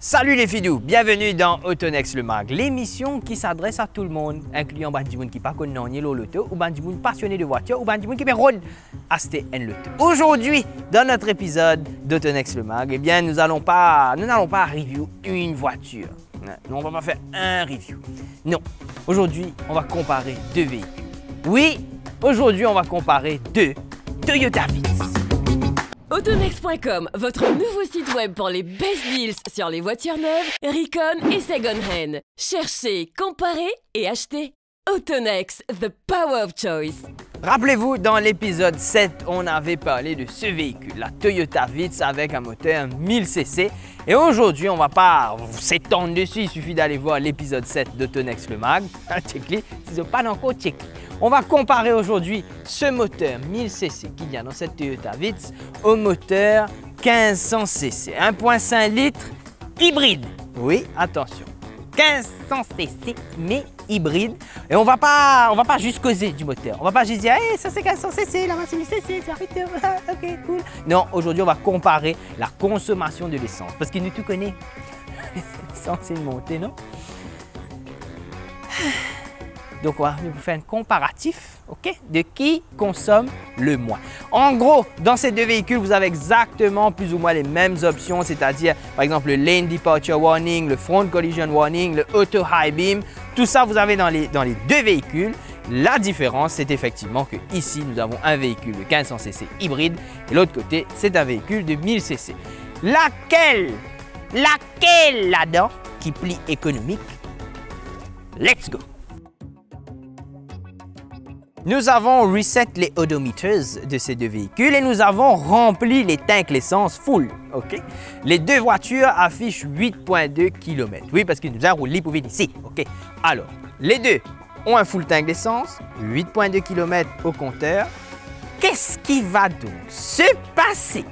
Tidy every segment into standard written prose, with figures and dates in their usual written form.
Salut les fidous, bienvenue dans Autonex le Mag, l'émission qui s'adresse à tout le monde, incluant Bandimoun qui pas connaît ni l'auto, ou Bandimoun passionné de voiture, ou Bandimoun qui fait road acheter un loto. Aujourd'hui, dans notre épisode d'Autonex le Mag, eh bien, nous n'allons pas review une voiture. Non, on va pas faire un review. Non, aujourd'hui, on va comparer deux véhicules. Oui, aujourd'hui, on va comparer deux Toyota Vitz. Autonex.com, votre nouveau site web pour les best deals sur les voitures neuves, recon et second-hand. Cherchez, comparez et achetez. Autonex, the power of choice. Rappelez-vous, dans l'épisode 7, on avait parlé de ce véhicule, la Toyota Vitz avec un moteur 1000cc. Et aujourd'hui, on ne va pas s'étendre dessus, il suffit d'aller voir l'épisode 7 d'Autonex le Mag. Check-les, si vous n'avez pas encore check. On va comparer aujourd'hui ce moteur 1000cc qu'il y a dans cette Toyota Vitz au moteur 1500cc, 1.5 litres hybride. Oui, attention, 1500cc mais hybride. Et on va pas juste causer du moteur. On va pas juste dire hey, ça c'est 1500cc, là-bas c'est 1000cc, c'est arrêté. Ok, cool. Non, aujourd'hui on va comparer la consommation de l'essence parce qu'il nous tout connaît. L'essence c'est une montée, non? Donc, on va vous faire un comparatif, ok, de qui consomme le moins. En gros, dans ces deux véhicules, vous avez exactement plus ou moins les mêmes options, c'est-à-dire, par exemple, le Lane Departure Warning, le Front Collision Warning, le Auto High Beam. Tout ça, vous avez dans les deux véhicules. La différence, c'est effectivement que ici, nous avons un véhicule de 1500cc hybride et l'autre côté, c'est un véhicule de 1000cc. Laquelle là-dedans qui plie économique? Let's go! Nous avons reset les odometers de ces deux véhicules et nous avons rempli les tanks l'essence full. Okay? Les deux voitures affichent 8,2 km. Oui, parce que nous avons roulé pour venir ici. Okay? Alors, les deux ont un full tank d'essence, 8,2 km au compteur. Qu'est-ce qui va donc se passer?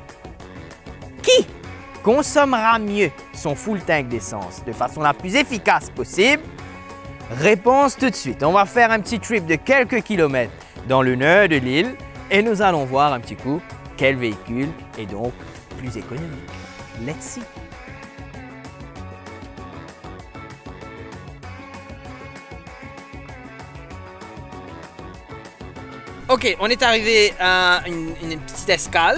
Qui consommera mieux son full tank d'essence de façon la plus efficace possible? Réponse tout de suite. On va faire un petit trip de quelques kilomètres dans le nord de l'île et nous allons voir un petit coup quel véhicule est donc plus économique. Let's see. Ok, on est arrivé à une petite escale,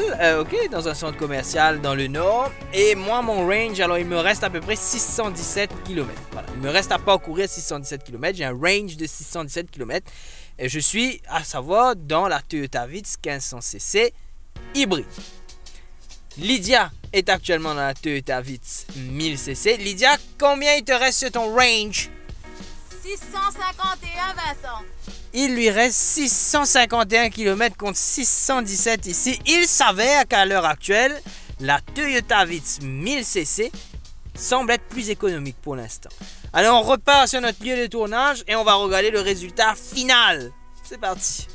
dans un centre commercial dans le nord. Et moi, mon range, alors il me reste à peu près 617 km. Voilà, il me reste à parcourir 617 km. J'ai un range de 617 km. Et je suis, à savoir, dans la Toyota Vitz 1500cc hybride. Lydia est actuellement dans la Toyota Vitz 1000cc. Lydia, combien il te reste sur ton range? 651, Vincent. Il lui reste 651 km contre 617 ici. Il s'avère qu'à l'heure actuelle, la Toyota Vitz 1000cc semble être plus économique pour l'instant. Alors on repart sur notre lieu de tournage et on va regarder le résultat final. C'est parti.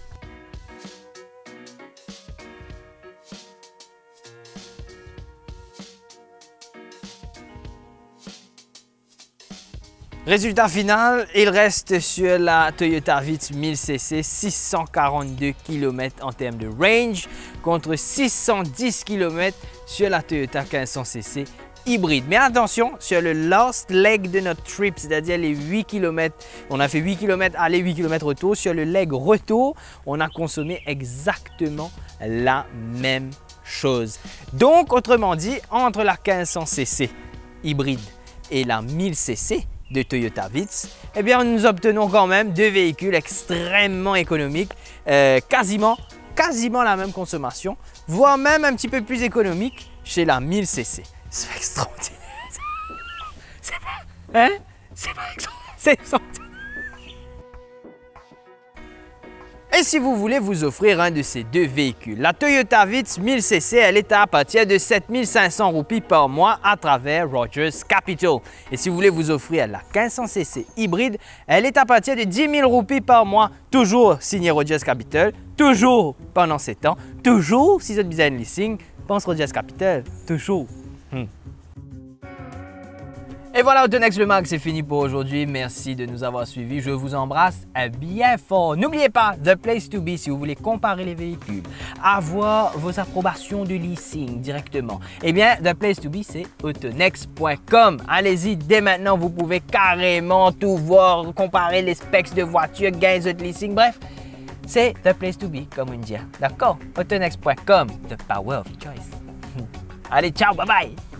Résultat final, il reste sur la Toyota Vitz 1000cc 642 km en termes de range contre 610 km sur la Toyota 1500cc hybride. Mais attention, sur le last leg de notre trip, c'est-à-dire les 8 km, on a fait 8 km aller, 8 km retour. Sur le leg retour, on a consommé exactement la même chose. Donc, autrement dit, entre la 1500cc hybride et la 1000cc, de Toyota Vitz, eh bien nous obtenons quand même deux véhicules extrêmement économiques, quasiment la même consommation, voire même un petit peu plus économique chez la 1000cc. C'est extraordinaire. C'est pas, hein? C'est pas extraordinaire. C'est extraordinaire. Et si vous voulez vous offrir un de ces deux véhicules, la Toyota Vitz 1000cc, elle est à partir de 7500 roupies par mois à travers Rogers Capital. Et si vous voulez vous offrir la 1500cc hybride, elle est à partir de 10 000 roupies par mois, toujours signé Rogers Capital, toujours pendant 7 ans, toujours si vous êtes design leasing, pense Rogers Capital, toujours. Et voilà, Autonex le mag, c'est fini pour aujourd'hui. Merci de nous avoir suivis. Je vous embrasse bien fort. N'oubliez pas, The Place to Be, si vous voulez comparer les véhicules, avoir vos approbations de leasing directement, eh bien, The Place to Be, c'est autonex.com. Allez-y, dès maintenant, vous pouvez carrément tout voir, comparer les specs de voitures, gains de leasing, bref. C'est The Place to Be, comme on dit. D'accord? Autonex.com, the power of choice. Allez, ciao, bye bye!